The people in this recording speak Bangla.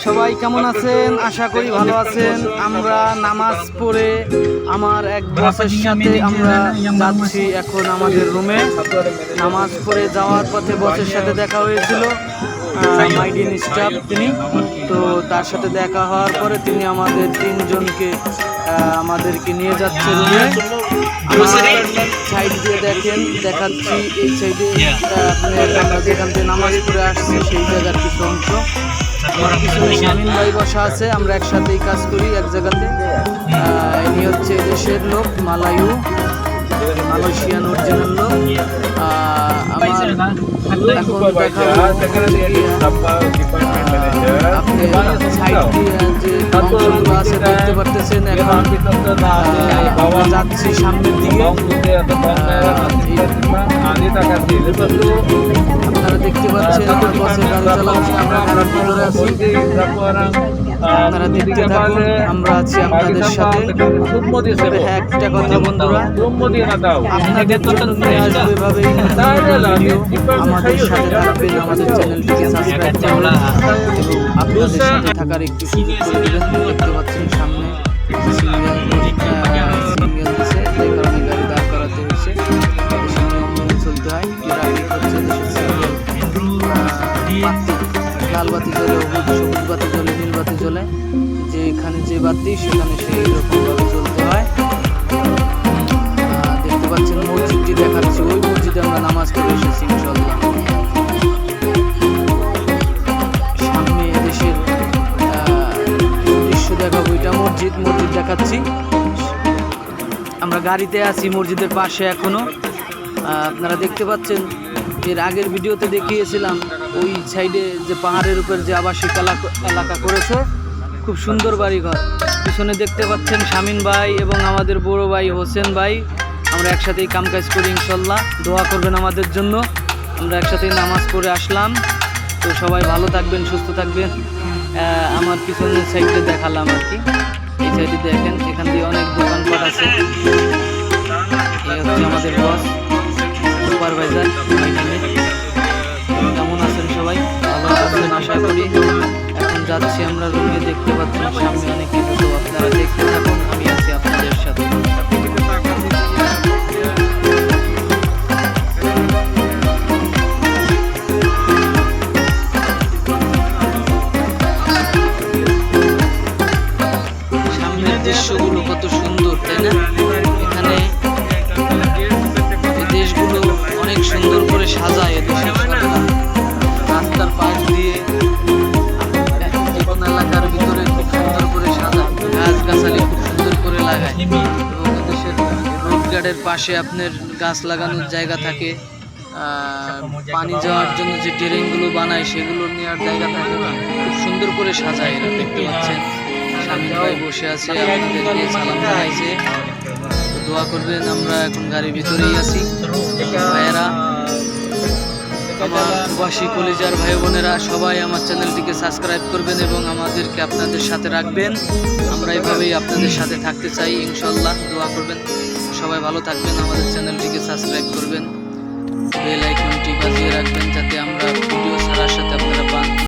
সবাই কেমন আছেন? আশা করি ভালো আছেন। আমরা নামাজ পড়ে আমার এক বসের সাথে আমরা যাচ্ছি এখন আমাদের রুমে। নামাজ পড়ে যাওয়ার পথে বসের সাথে দেখা হয়েছিল, মাইডিন স্টাফ তিনি। তো তার সাথে দেখা হওয়ার পরে তিনি আমাদের তিনজনকে আমাদেরকে নিয়ে যাচ্ছে রুমে। সাইড দিয়ে দেখাচ্ছি এই সাইডে আমরা যেখান থেকে নামাজ পড়ে আসছি সেই জায়গার কিছু অংশ। পিছনে শামীম ভাই বসা আছে, আমরা একসাথেই কাজ করি এক জায়গাতে। ইনি হচ্ছে দেশের লোক, মালয়েশিয়ান অরিজিনাল লোক। আমার এখন দেখাবো আপনি সাইড দিয়ে যে অংশগুলো আছে দেখতে পারতেছেন। এখন যাচ্ছি সামনের দিকে। আপনারা দেখতে পাচ্ছেন আমার বসে গাড়ি চালাচ্ছে, আমরা গাড়ির ভিতরে আছি। আপনারা দেখতে থাকুন, আমরা আছি আপনাদের সাথে। হ্যাঁ, একটা কথা বন্ধুরা, আপনাদের জন্য নিয়ে আসবো এভাবেই ভিডিও। আমাদের সাথে থাকবেন, আমাদের চ্যানেলটিকে সাবস্ক্রাইব করুন এবং আপনাদের সাথে থাকার একটু সুযোগ করে দেবেন। দেখতে পাচ্ছেন সামনে সিগন্যাল দিচ্ছে, যে কারণে গাড়ি দাঁড় করাতে হয়েছে। দেশের নিয়ম মেনে চলতে হয়। ট্রাফিক হচ্ছে দেশের সিগন্যাল, লাল বাতি জ্বলে, সবুজ বাতি জ্বলে, নীল বাতি জ্বলে, যেখানে যে বাতি সেখানে সেই রকমভাবে চলতে হয়। দেখতে পাচ্ছেন মসজিদটি দেখাচ্ছি, ওই মসজিদে আমরা নামাজ পড়ে এসেছি ইনশাল্লাহ। সামনে দেশের দৃশ্য দেখাবো, এটা মসজিদ দেখাচ্ছি। আমরা গাড়িতে আছি মসজিদের পাশে এখনো। আপনারা দেখতে পাচ্ছেন, এর আগের ভিডিওতে দেখিয়েছিলাম ওই সাইডে যে পাহাড়ের উপর যে আবাসিক এলাকা করেছে, খুব সুন্দর বাড়িঘর। পিছনে দেখতে পাচ্ছেন শামীম ভাই এবং আমাদের বড় ভাই হোসেন ভাই। আমরা একসাথেই কামকাজ করি ইনশাল্লাহ। দোয়া করবেন আমাদের জন্য। আমরা একসাথেই নামাজ পড়ে আসলাম। তো সবাই ভালো থাকবেন, সুস্থ থাকবেন। আমার পিছনের সাইডে দেখালাম আর কি। এই সাইডে দেখেন, এখান দিয়ে অনেক দোকানপাট আছে। এই হচ্ছে আমাদের বস, সুপারভাইজার। কেমন আছেন সবাই? ভালো আছেন আশা করি। এখন যাচ্ছি আমরা রুমে, দেখতে পাচ্ছেন সামনে অনেক কিছু। তো আপনারা দেখতে থাকুন, আমি আছি আপনাদের সাথে। সামনের দৃশ্যগুলো কত সুন্দর, তাই না? এখানে দেশগুলো অনেক সুন্দর করে সাজায়। এদেশের রাস্তার পাশ দিয়ে জীবন এলাকার ভিতরে খুব সুন্দর করে সাজায়, গাছগাছালি খুব সুন্দর করে লাগায়। এবং এদেশের রোড গার্ডের পাশে আপনার গাছ লাগানোর জায়গা থাকে। পানি যাওয়ার জন্য যে ড্রেনগুলো বানায় সেগুলো নেওয়ার জায়গা থাকে, খুব সুন্দর করে সাজায় এরা। দেখতে পাচ্ছেন শামীম ভাই বসে আছে, আমাদেরকে সালাম জানাইছে। দোয়া করবেন। আমরা এখন গাড়ির ভিতরেই আছি। ভাইয়েরা, আমার প্রবাসী কলিজার ভাই বোনেরা, সবাই আমার চ্যানেলটিকে সাবস্ক্রাইব করবেন এবং আমাদেরকে আপনাদের সাথে রাখবেন। আমরা এভাবেই আপনাদের সাথে থাকতে চাই ইনশাল্লাহ। দোয়া করবেন। সবাই ভালো থাকবেন, আমাদের চ্যানেলটিকে সাবস্ক্রাইব করবেন, বেল আইকনটি বাজিয়ে রাখবেন যাতে আমরা ভিডিও ছাড়ার সাথে আপনারা পান।